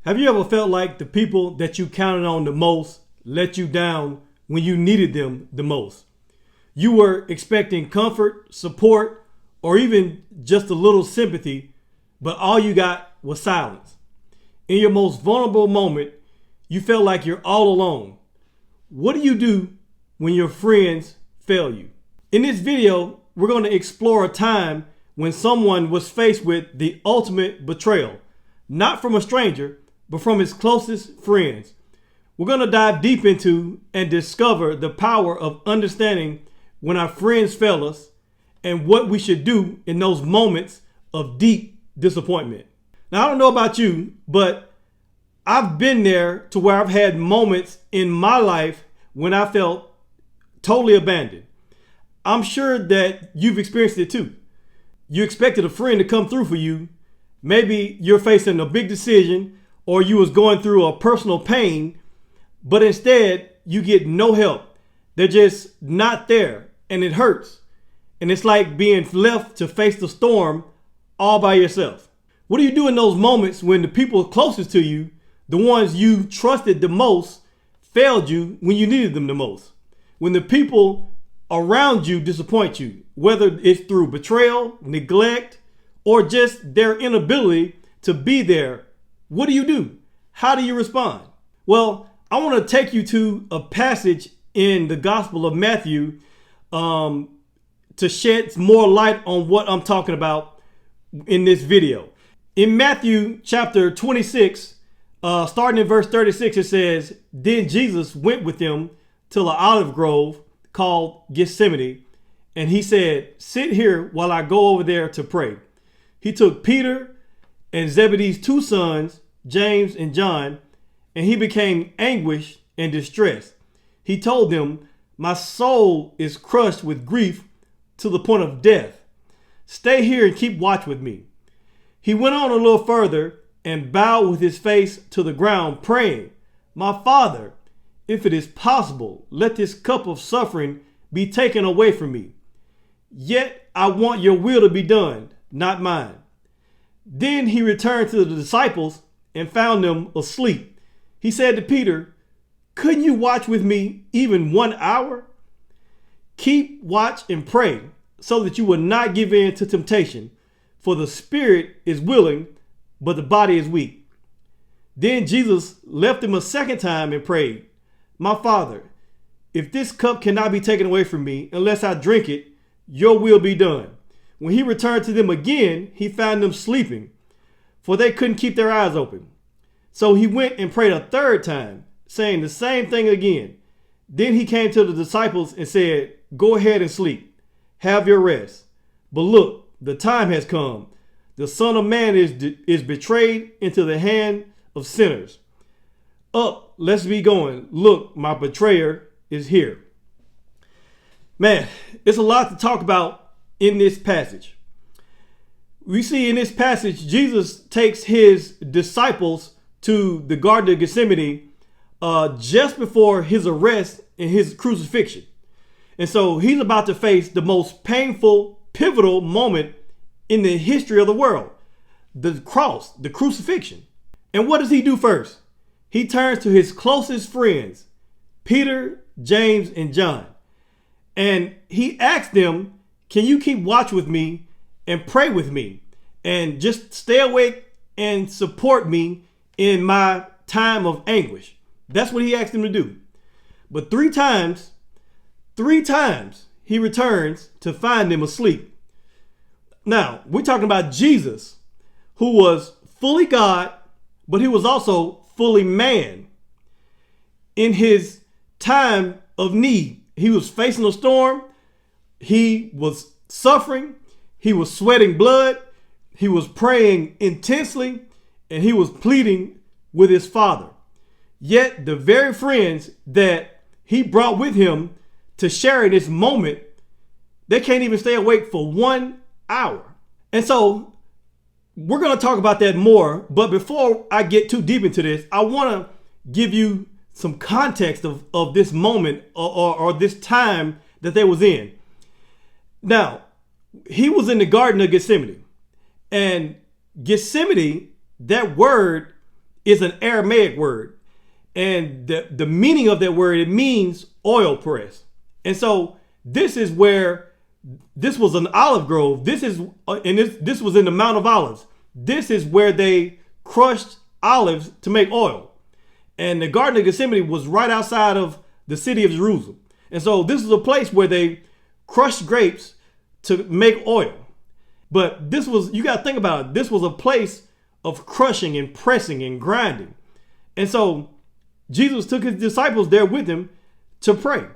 Have you ever felt like the people that you counted on the most let you down when you needed them the most? You were expecting comfort, support, or even just a little sympathy, but all you got was silence. In your most vulnerable moment, you felt like you're all alone. What do you do when your friends fail you? In this video, we're going to explore a time when someone was faced with the ultimate betrayal, not from a stranger, but from his closest friends. We're going to dive deep into and discover the power of understanding when our friends fail us and what we should do in those moments of deep disappointment. Now, I don't know about you, but I've been there to where I've had moments in my life when I felt totally abandoned. I'm sure that you've experienced it too. You expected a friend to come through for you. Maybe you're facing a big decision or you was going through a personal pain, but instead you get no help. They're just not there and it hurts. And it's like being left to face the storm all by yourself. What do you do in those moments when the people closest to you, the ones you trusted the most, failed you when you needed them the most? When the people around you disappoint you, whether it's through betrayal, neglect, or just their inability to be there, what do you do? How do you respond? Well, I want to take you to a passage in the Gospel of Matthew to shed more light on what I'm talking about in this video. In Matthew chapter 26, starting in verse 36, it says, "Then Jesus went with them to an olive grove called Gethsemane, and he said, 'Sit here while I go over there to pray.' He took Peter and Zebedee's two sons, James and John, and he became anguished and distressed. He told them, 'My soul is crushed with grief to the point of death. Stay here and keep watch with me.' He went on a little further and bowed with his face to the ground, praying, 'My Father, if it is possible, let this cup of suffering be taken away from me. Yet I want your will to be done, not mine.' Then he returned to the disciples and found them asleep. He said to Peter, 'Couldn't you watch with me even 1 hour? Keep watch and pray so that you will not give in to temptation, for the spirit is willing, but the body is weak.' Then Jesus left them a second time and prayed, 'My Father, if this cup cannot be taken away from me unless I drink it, your will be done.' When he returned to them again, he found them sleeping, for they couldn't keep their eyes open. So he went and prayed a third time, saying the same thing again. Then he came to the disciples and said, 'Go ahead and sleep. Have your rest. But look, the time has come. The Son of Man is betrayed into the hand of sinners. Up, let's be going. Look, my betrayer is here.'" Man, it's a lot to talk about in this passage. We see in this passage, Jesus takes his disciples to the Garden of Gethsemane just before his arrest and his crucifixion. And so he's about to face the most painful, pivotal moment in the history of the world, the cross, the crucifixion. And what does he do first? He turns to his closest friends, Peter, James, and John. And he asks them, "Can you keep watch with me and pray with me and just stay awake and support me in my time of anguish?" That's what he asked them to do. But three times, he returns to find them asleep. Now, we're talking about Jesus, who was fully God, but he was also fully man. In his time of need, he was facing a storm. He was suffering. He was sweating blood. He was praying intensely, and he was pleading with his Father. Yet the very friends that he brought with him to share in this moment, they can't even stay awake for 1 hour. And so we're going to talk about that more. But before I get too deep into this, I want to give you some context of this moment or this time that they was in. Now, he was in the Garden of Gethsemane. And Gethsemane, that word is an Aramaic word. And the meaning of that word, it means oil press. And so this is where, this was an olive grove. This was in the Mount of Olives. This is where they crushed olives to make oil. And the Garden of Gethsemane was right outside of the city of Jerusalem. And so this is a place where they crushed grapes to make oil. But this was, you got to think about it, this was a place of crushing and pressing and grinding. And so Jesus took his disciples there with him to pray.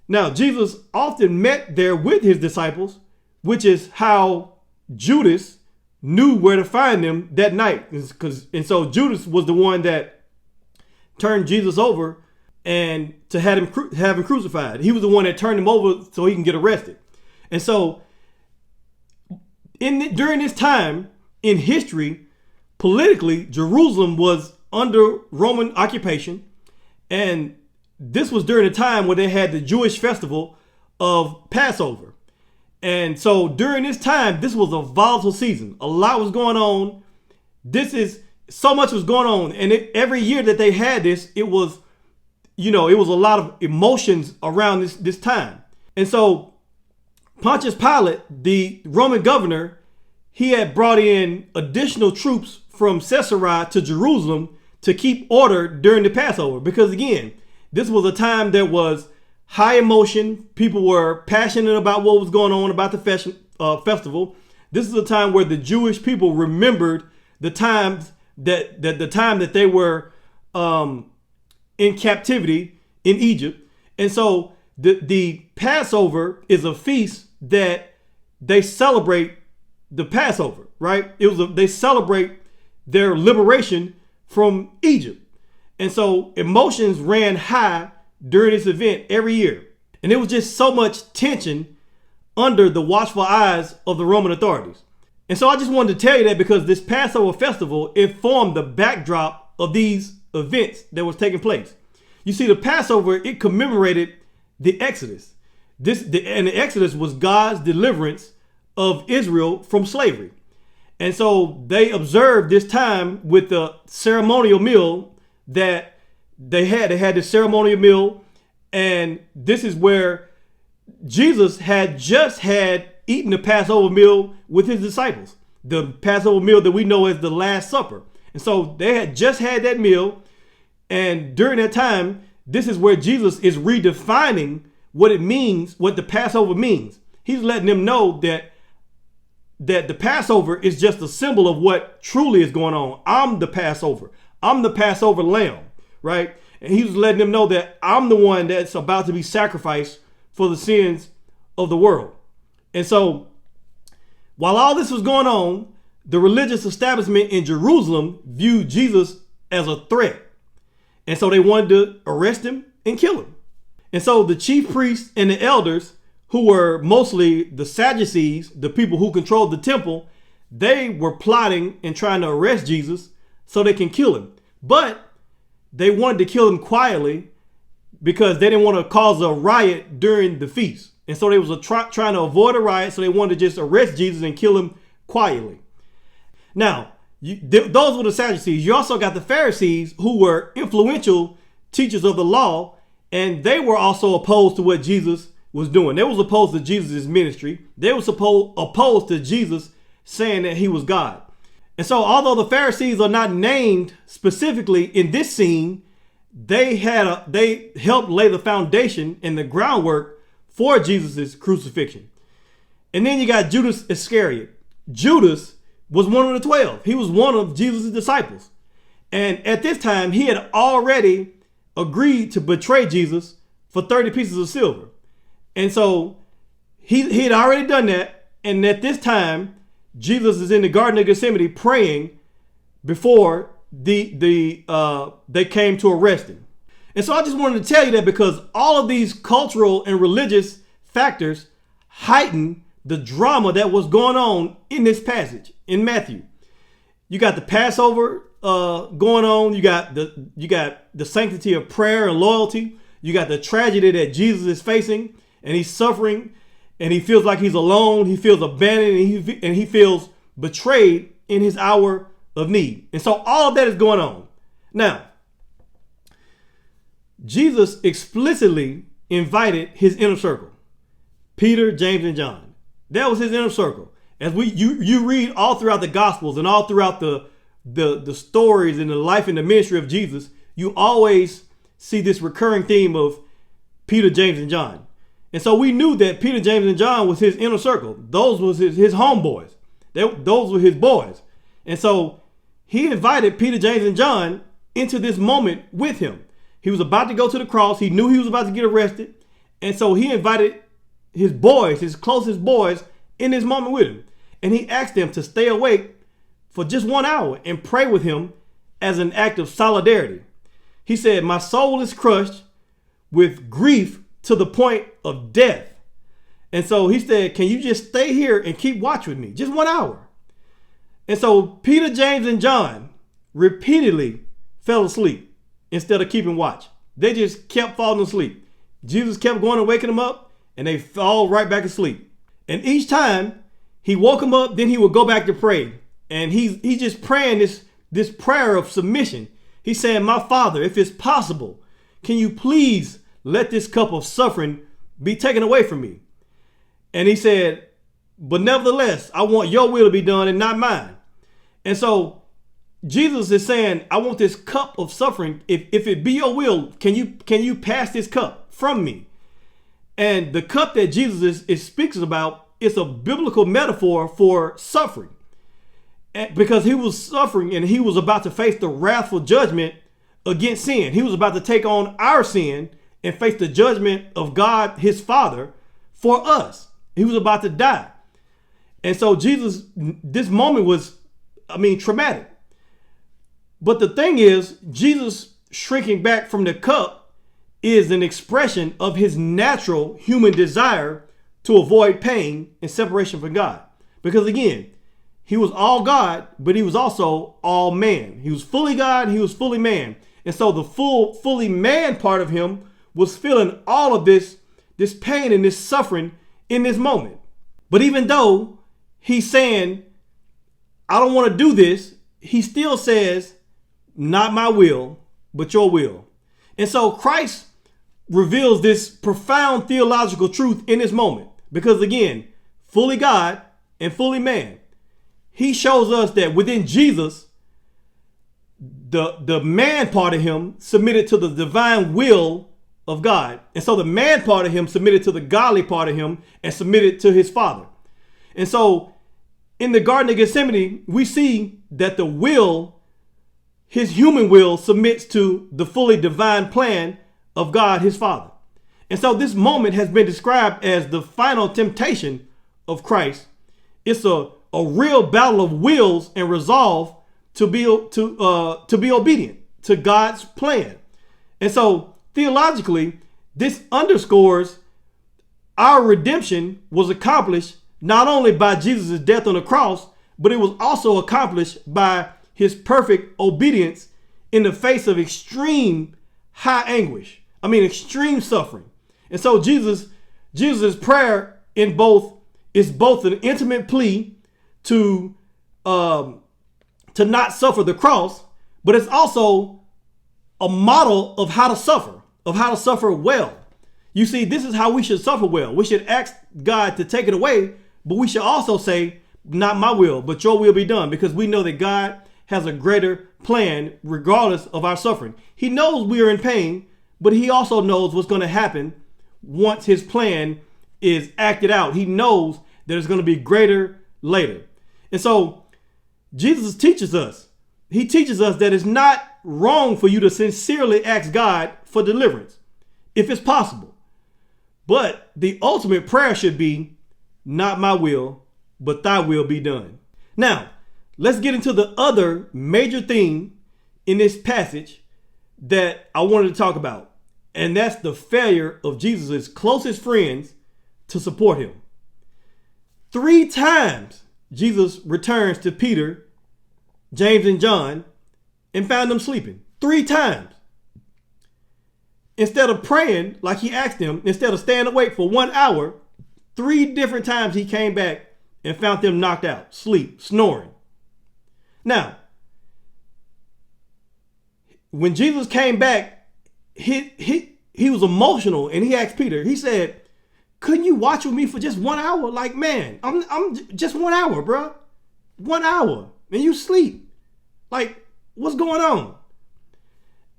Now, Jesus often met there with his disciples, which is how Judas knew where to find them that night. And so Judas was the one that turned Jesus over and to have him crucified. He was the one that turned him over so he can get arrested. And so during this time in history, politically, Jerusalem was under Roman occupation. And this was during the time where they had the Jewish festival of Passover. And so during this time, this was a volatile season. A lot was going on. So much was going on. And every year that they had this, it was a lot of emotions around this time. And so Pontius Pilate, the Roman governor, he had brought in additional troops from Caesarea to Jerusalem to keep order during the Passover. Because again, this was a time that was high emotion. People were passionate about what was going on about the festival. This is a time where the Jewish people remembered the times that they were in captivity in Egypt. And so the Passover is a feast that they celebrate the Passover, right? They celebrate their liberation from Egypt. And so emotions ran high during this event every year. And there was just so much tension under the watchful eyes of the Roman authorities. And so I just wanted to tell you that because this Passover festival, it formed the backdrop of these events that was taking place. You see, the Passover, it commemorated the Exodus. And the Exodus was God's deliverance of Israel from slavery. And so they observed this time with the ceremonial meal that they had. They had the ceremonial meal, and this is where Jesus had just had eaten the Passover meal with his disciples, the Passover meal that we know as the Last Supper. And so they had just had that meal, and during that time, this is where Jesus is redefining what it means, what the Passover means. He's letting them know that the Passover is just a symbol of what truly is going on. I'm the Passover. I'm the Passover lamb, right? And he was letting them know that I'm the one that's about to be sacrificed for the sins of the world. And so while all this was going on, the religious establishment in Jerusalem viewed Jesus as a threat. And so they wanted to arrest him and kill him. And so the chief priests and the elders, who were mostly the Sadducees, the people who controlled the temple, they were plotting and trying to arrest Jesus so they can kill him. But they wanted to kill him quietly because they didn't want to cause a riot during the feast. And so they was trying to avoid a riot, so they wanted to just arrest Jesus and kill him quietly. Now, those were the Sadducees. You also got the Pharisees, who were influential teachers of the law, and they were also opposed to what Jesus was doing. They was opposed to Jesus' ministry. They were opposed to Jesus saying that he was God. And so although the Pharisees are not named specifically in this scene, they helped lay the foundation and the groundwork for Jesus' crucifixion. And then you got Judas Iscariot. Judas was one of the 12. He was one of Jesus' disciples. And at this time, he had already agreed to betray Jesus for 30 pieces of silver. And so he had already done that. And at this time, Jesus is in the Garden of Gethsemane praying before they came to arrest him. And so I just wanted to tell you that because all of these cultural and religious factors heighten the drama that was going on in this passage in Matthew. You got the Passover going on. You got the sanctity of prayer and loyalty. You got the tragedy that Jesus is facing, and he's suffering, and he feels like he's alone. He feels abandoned, and he feels betrayed in his hour of need. And so all of that is going on. Now, Jesus explicitly invited his inner circle, Peter, James, and John. That was his inner circle. As you read all throughout the Gospels and all throughout the stories and the life and the ministry of Jesus, you always see this recurring theme of Peter, James, and John. And so we knew that Peter, James, and John was his inner circle. Those was his homeboys. Those were his boys. And so he invited Peter, James, and John into this moment with him. He was about to go to the cross. He knew he was about to get arrested. And so he invited his boys, his closest boys, in this moment with him. And he asked them to stay awake for just 1 hour and pray with him as an act of solidarity. He said, "My soul is crushed with grief to the point of death." And so he said, "Can you just stay here and keep watch with me? Just 1 hour." And so Peter, James, and John repeatedly fell asleep instead of keeping watch. They just kept falling asleep. Jesus kept going and waking them up, and they fall right back asleep. And each time he woke them up, then he would go back to pray. And he's just praying this prayer of submission. He's saying, "My Father, if it's possible, can you please let this cup of suffering be taken away from me?" And he said, "But nevertheless, I want your will to be done and not mine." And so Jesus is saying, "I want this cup of suffering. If it be your will, can you pass this cup from me?" And the cup that Jesus is speaks about is a biblical metaphor for suffering. Because he was suffering and he was about to face the wrathful judgment against sin. He was about to take on our sin and face the judgment of God, his Father, for us. He was about to die. And so Jesus, this moment was, traumatic. But the thing is, Jesus shrinking back from the cup is an expression of his natural human desire to avoid pain and separation from God. Because again, he was all God, but he was also all man. He was fully God, he was fully man. And so the fully man part of him was feeling all of this pain and this suffering in this moment. But even though he's saying, "I don't want to do this," he still says, "Not my will, but your will." And so Christ reveals this profound theological truth in this moment. Because again, fully God and fully man. He shows us that within Jesus, the man part of him submitted to the divine will of God. And so the man part of him submitted to the godly part of him and submitted to his Father. And so in the Garden of Gethsemane, we see that the will, his human will, submits to the fully divine plan of God, his Father. And so this moment has been described as the final temptation of Christ. It's a real battle of wills and resolve to be obedient to God's plan. And so theologically, this underscores our redemption was accomplished not only by Jesus' death on the cross, but it was also accomplished by his perfect obedience in the face of extreme extreme suffering. And so Jesus' prayer is both an intimate plea to not suffer the cross, but it's also a model of how to suffer well. You see, this is how we should suffer well. We should ask God to take it away, but we should also say, "Not my will, but your will be done," because we know that God has a greater plan regardless of our suffering. He knows we are in pain, but he also knows what's going to happen once his plan is acted out. He knows that it's going to be greater later. And so Jesus teaches us. He teaches us that it's not wrong for you to sincerely ask God for deliverance, if it's possible. But the ultimate prayer should be, "Not my will, but thy will be done." Now, let's get into the other major theme in this passage that I wanted to talk about. And that's the failure of Jesus' closest friends to support him. 3 times Jesus returns to Peter, James, and John and found them sleeping. 3 times. Instead of praying like he asked them, instead of staying awake for 1 hour, 3 different times he came back and found them knocked out, snoring. Now, when Jesus came back, he was emotional, and he asked Peter, he said, couldn't you watch with me for just 1 hour? Like, man, I'm just 1 hour, bro. 1 hour. And you sleep. Like, what's going on?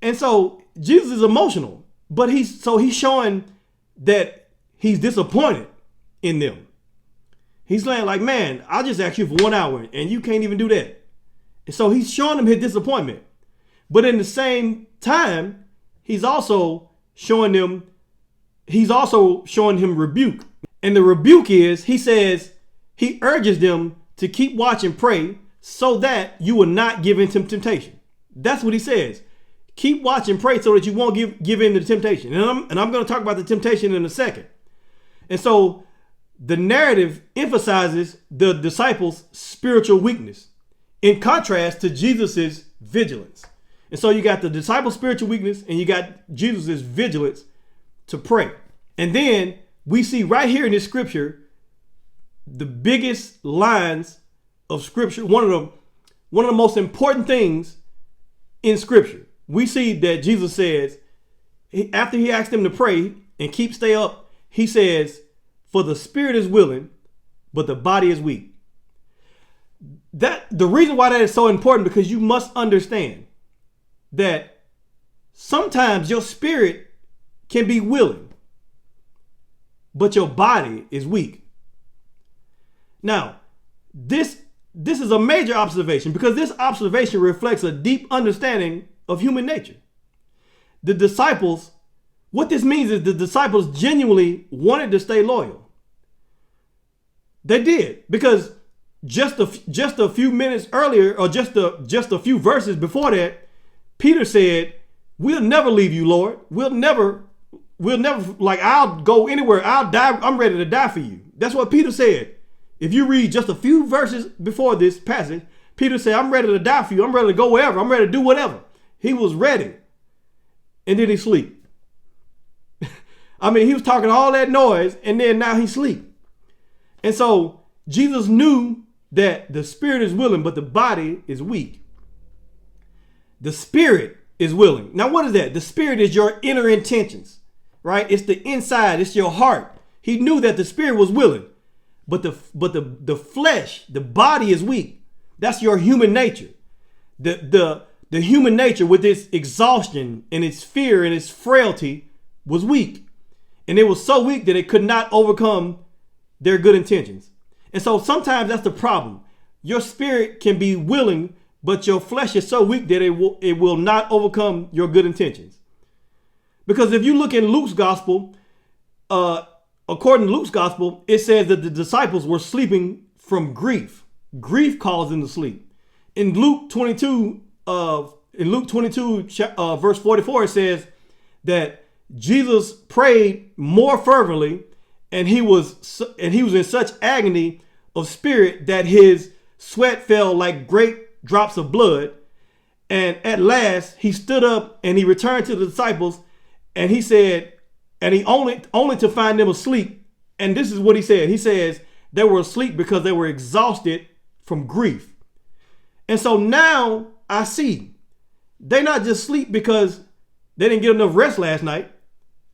And so Jesus is emotional, but he's showing that he's disappointed in them. He's saying, like, man, I'll just ask you for 1 hour and you can't even do that. And so he's showing them his disappointment. But in the same time, he's also showing him rebuke. And the rebuke is, he urges them to keep watch and pray so that you will not give in to temptation. That's what he says. Keep watch and pray so that you won't give in to temptation. And I'm going to talk about the temptation in a second. And so the narrative emphasizes the disciples' spiritual weakness in contrast to Jesus's vigilance. And so you got the disciples' spiritual weakness and you got Jesus's vigilance to pray. And then we see right here in this scripture, the biggest lines of scripture, one of the most important things in scripture. We see that Jesus says, after he asked them to pray and stay up, he says, for the spirit is willing, but the body is weak. The reason why that is so important, because you must understand that sometimes your spirit can be willing, but your body is weak. Now, this is a major observation, because this observation reflects a deep understanding of human nature. The disciples, what this means is the disciples genuinely wanted to stay loyal. They did, because just a few minutes earlier, or just a few verses before that, Peter said, we'll never leave you, Lord. We'll never, like, I'll go anywhere. I'll die. I'm ready to die for you. That's what Peter said. If you read just a few verses before this passage, Peter said, I'm ready to die for you. I'm ready to go wherever. I'm ready to do whatever. He was ready. And then he sleep. I mean, he was talking all that noise, and then now he sleep. And so Jesus knew that the spirit is willing, but the body is weak. The spirit is willing. Now, what is that? The spirit is your inner intentions, right? It's the inside. It's your heart. He knew that the spirit was willing, but the flesh, the body is weak. That's your human nature. The human nature, with its exhaustion and its fear and its frailty, was weak. And it was so weak that it could not overcome their good intentions. And so sometimes that's the problem. Your spirit can be willing, but your flesh is so weak that it will not overcome your good intentions. Because if you look in Luke's gospel, according to Luke's gospel, it says that the disciples were sleeping from grief. Grief caused them to sleep. In Luke 22, verse 44, it says that Jesus prayed more fervently, and he was in such agony of spirit that his sweat fell like great drops of blood. And at last he stood up and he returned to the disciples, and he said, and he only to find them asleep. And this is what he said. He says they were asleep because they were exhausted from grief. And so now I see they're not just asleep because they didn't get enough rest last night.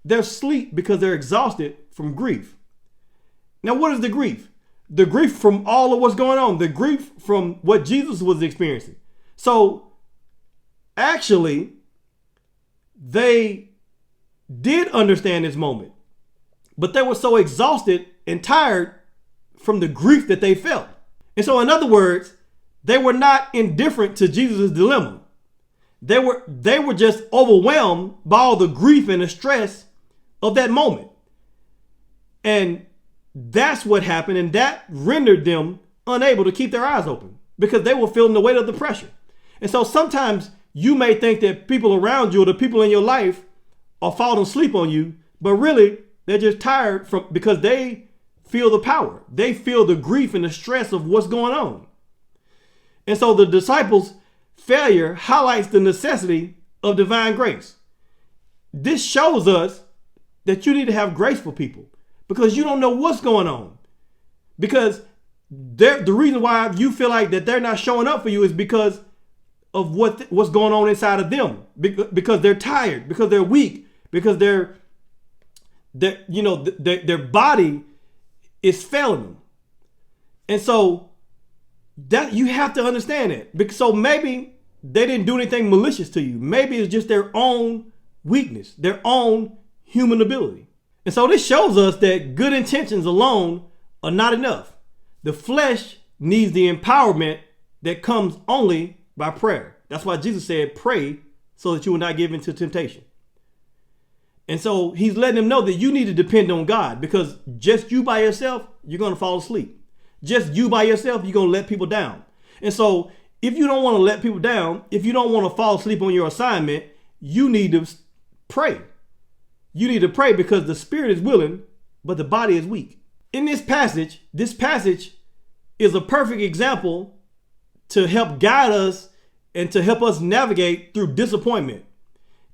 They're asleep because they're exhausted from grief. Now, what is the grief? The grief from all of what's going on. The grief from what Jesus was experiencing. So actually, they did understand this moment, but they were so exhausted and tired from the grief that they felt. And so, in other words, they were not indifferent to Jesus' dilemma. They were just overwhelmed by all the grief and the stress of that moment. And that's what happened. And that rendered them unable to keep their eyes open because they were feeling the weight of the pressure. And so sometimes you may think that people around you or the people in your life are falling asleep on you, but really they're just tired because they feel the power. They feel the grief and the stress of what's going on. And so the disciples' failure highlights the necessity of divine grace. This shows us that you need to have grace for people because you don't know what's going on. Because the reason why you feel like that they're not showing up for you is because of what's going on inside of them, because they're tired, because they're weak, because their body is failing them. And so that you have to understand it. So maybe they didn't do anything malicious to you. Maybe it's just their own weakness, their own human ability. And so this shows us that good intentions alone are not enough. The flesh needs the empowerment that comes only by prayer. That's why Jesus said, pray so that you will not give into temptation. And so he's letting them know that you need to depend on God, because just you by yourself, you're going to fall asleep. Just you by yourself, you're going to let people down. And so if you don't want to let people down, if you don't want to fall asleep on your assignment, you need to pray. You need to pray, because the spirit is willing, but the body is weak. In this passage is a perfect example to help guide us and to help us navigate through disappointment.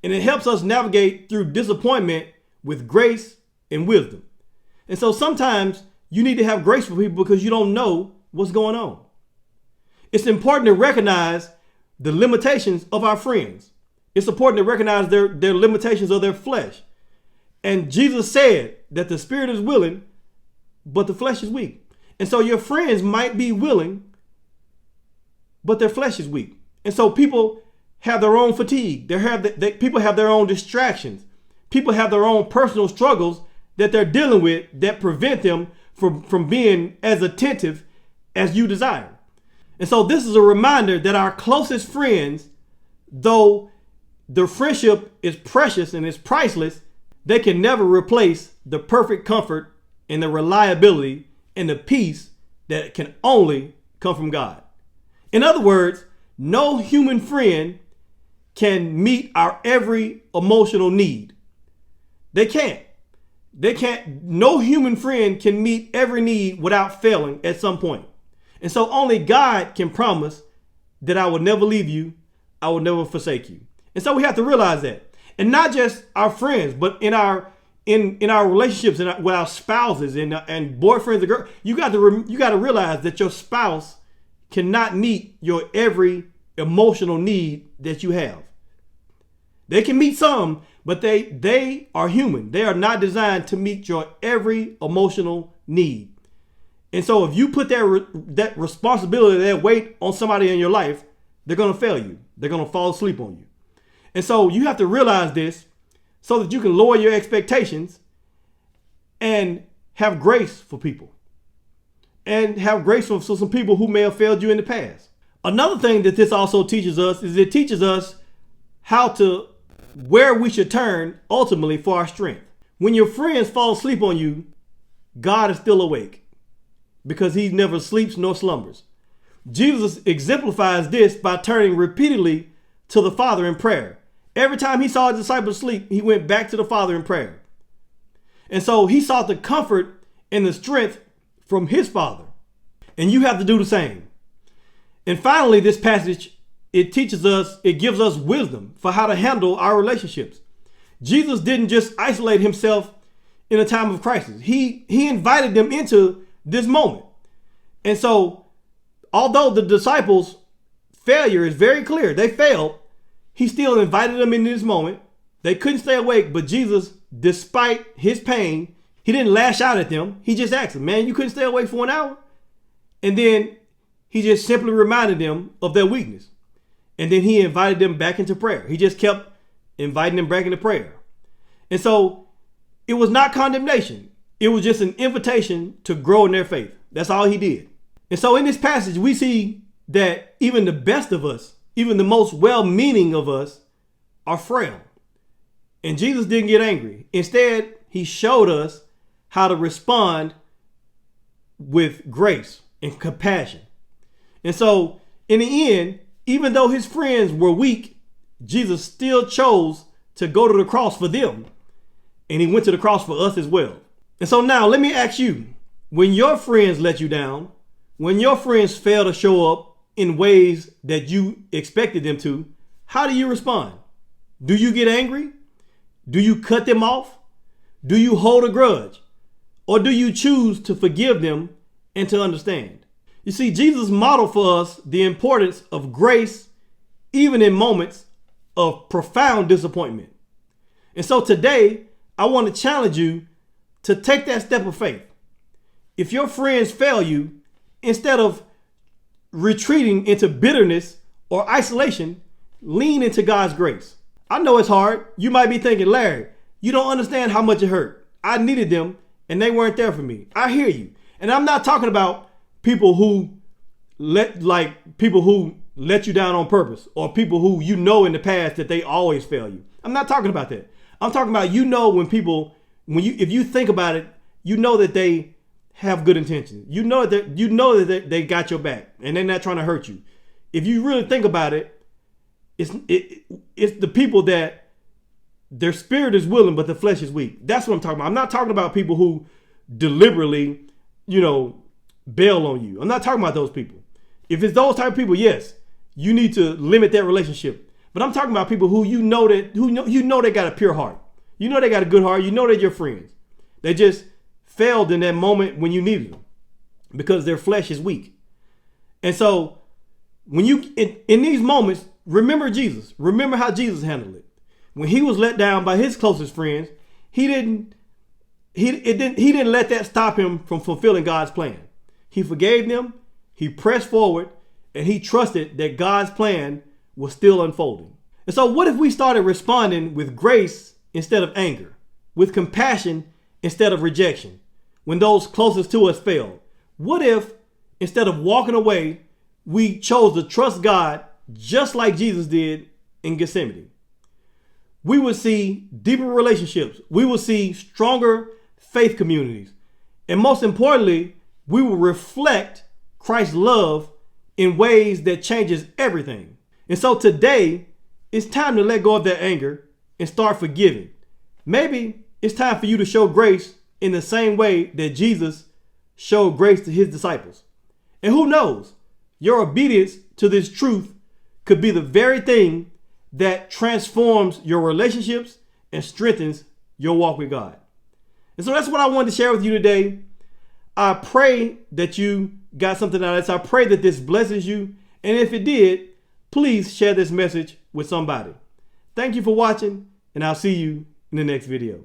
And it helps us navigate through disappointment with grace and wisdom. And so sometimes you need to have grace for people because you don't know what's going on. It's important to recognize the limitations of our friends. It's important to recognize their limitations of their flesh. And Jesus said that the spirit is willing, but the flesh is weak. And so your friends might be willing, but their flesh is weak. And so people have their own fatigue. People have their own distractions. People have their own personal struggles that they're dealing with that prevent them from being as attentive as you desire. And so this is a reminder that our closest friends, though their friendship is precious and is priceless, they can never replace the perfect comfort and the reliability and the peace that can only come from God. In other words, no human friend can meet our every emotional need. They can't. No human friend can meet every need without failing at some point. And so only God can promise that I will never leave you. I will never forsake you. And so we have to realize that. And not just our friends, but in our relationships and with our spouses and boyfriends and girls, you got to realize that your spouse cannot meet your every emotional need that you have. They can meet some, but they are human. They are not designed to meet your every emotional need. And so if you put that responsibility, that weight on somebody in your life, they're going to fail you. They're going to fall asleep on you. And so you have to realize this so that you can lower your expectations and have grace for people. And have grace for some people who may have failed you in the past. Another thing that this also teaches us is it teaches us where we should turn ultimately for our strength. When your friends fall asleep on you, God is still awake because he never sleeps nor slumbers. Jesus exemplifies this by turning repeatedly to the Father in prayer. Every time he saw his disciples sleep, he went back to the Father in prayer. And so he sought the comfort and the strength from his Father. And you have to do the same. And finally, this passage, it gives us wisdom for how to handle our relationships. Jesus didn't just isolate himself in a time of crisis. He invited them into this moment. And so, although the disciples' failure is very clear, they failed, he still invited them into this moment. They couldn't stay awake, but Jesus, despite his pain, he didn't lash out at them. He just asked them, man, you couldn't stay awake for an hour? And then he just simply reminded them of their weakness. And then he invited them back into prayer. He just kept inviting them back into prayer. And so it was not condemnation. It was just an invitation to grow in their faith. That's all he did. And so in this passage, we see that even the best of us, even the most well-meaning of us, are frail. And Jesus didn't get angry. Instead, he showed us how to respond with grace and compassion. And so in the end, even though his friends were weak, Jesus still chose to go to the cross for them. And he went to the cross for us as well. And so now let me ask you, when your friends let you down, when your friends fail to show up in ways that you expected them to, how do you respond? Do you get angry? Do you cut them off? Do you hold a grudge? Or do you choose to forgive them and to understand? You see, Jesus modeled for us the importance of grace even in moments of profound disappointment. And so today, I want to challenge you to take that step of faith. If your friends fail you, instead of retreating into bitterness or isolation, lean into God's grace. I know it's hard. You might be thinking, Larry, you don't understand how much it hurt. I needed them and they weren't there for me. I hear you. And I'm not talking about people who let you down on purpose, or people who you know in the past that they always fail you. I'm not talking about that. I'm talking about, if you think about it, you know that they have good intentions. You know that they got your back and they're not trying to hurt you. If you really think about it, it's the people that their spirit is willing, but the flesh is weak. That's what I'm talking about. I'm not talking about people who deliberately, bail on you. I'm not talking about those people. If it's those type of people, yes, you need to limit that relationship. But I'm talking about people who they got a pure heart. You know they got a good heart. You know they're your friends. They just failed in that moment when you needed them because their flesh is weak. And so when in these moments, remember Jesus. Remember how Jesus handled it. When he was let down by his closest friends, he didn't let that stop him from fulfilling God's plan. He forgave them, he pressed forward, and he trusted that God's plan was still unfolding. And so what if we started responding with grace instead of anger, with compassion instead of rejection, when those closest to us failed? What if, instead of walking away, we chose to trust God just like Jesus did in Gethsemane? We would see deeper relationships. We will see stronger faith communities. And most importantly, we will reflect Christ's love in ways that changes everything. And so today, it's time to let go of that anger and start forgiving. Maybe it's time for you to show grace in the same way that Jesus showed grace to his disciples. And who knows, your obedience to this truth could be the very thing that transforms your relationships and strengthens your walk with God. And so that's what I wanted to share with you today. I pray that you got something out of this. I pray that this blesses you. And if it did, please share this message with somebody. Thank you for watching, and I'll see you in the next video.